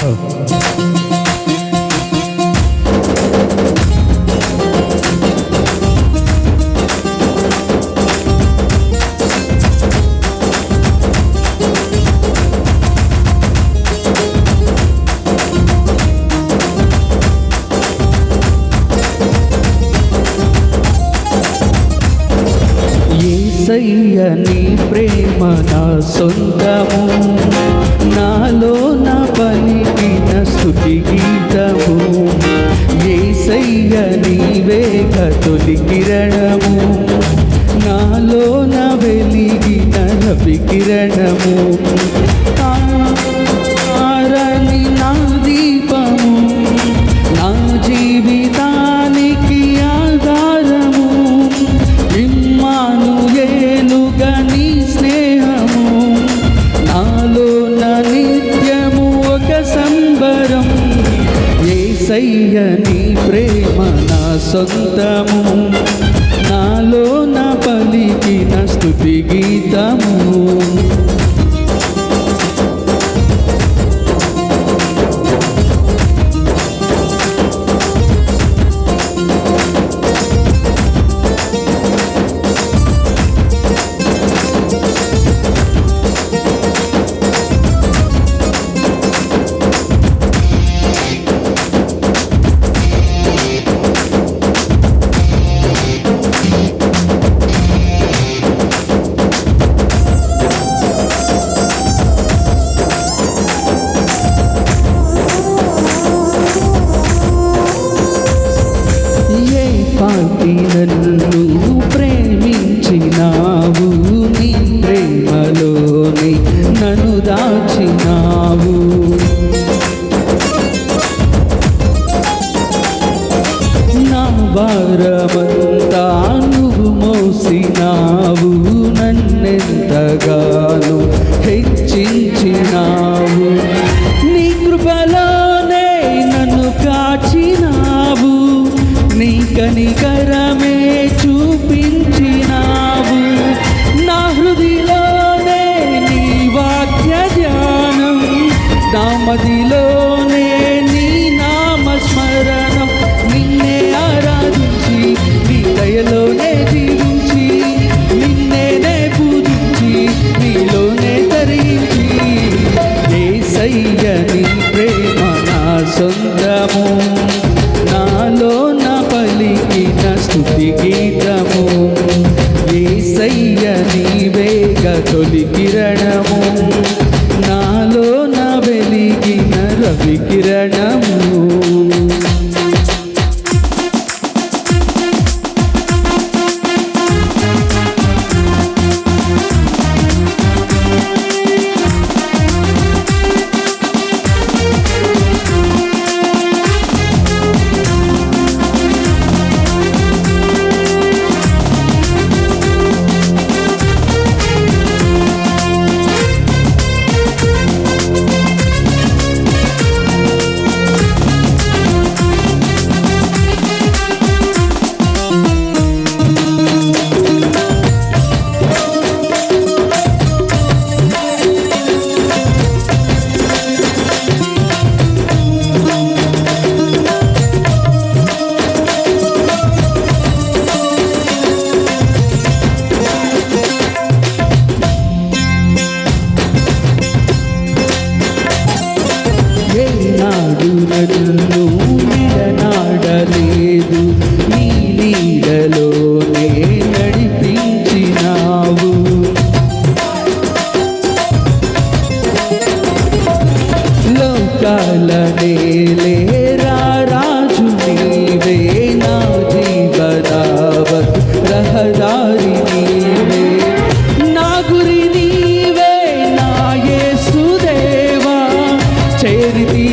యేసయ్య నీ ప్రేమ నా సొంతము, నాలో నా పలికిన స్తుతి గీతము. యేసయ్య నీవే తొలి కిరణము, నాలో నా వెలిగిన రవి కిరణము. ఆరని నా దీపము, నా జీవితానికి ఆధారము. ఇమ్మానుయేలుగా నీ స్నేహము, నాలో నా నిత్యము ఒక సంబరం. యేసయ్య నీ ప్రేమ నా సొంతము, నాలో నా పలికిన స్తుతి గీతము. నన్ను ప్రేమించినావు, నీ ప్రేమలోనే నన్ను దాచినావు. నా భారమంతా నువ్వు మోసినావు, నన్నెంతగానో హెచ్చించినావు. నీ కృపలోనే నన్ను కాచినావు, నీ కనికరమే చూపించినావు. నా హృదిలోనే నీ వాక్య ధ్యానం, నా మదిలోనే నీ నామస్మరణం. నిన్నే ఆరాధించి నీ దయలోనే జీవించి, నిన్నేనే పూజించి నీలోనే తరించి. యేసయ్య నీ ప్రేమ నా సొంతము, నాలో నా పలికిన స్తుతి గీతము. యేసయ్య నీవేగ తొలి కిరణము, నాలో నా వెలిగిన రవి కిరణము. నన్ను విడనాడలేదు, నీ నీడలోనే నడిపించినావు. లోకాల నేలే రాజు నీవే, నా జీవనావత్ రహదారి నీవే. నా గురి నీవే, నా యేసుదేవా, చేరితి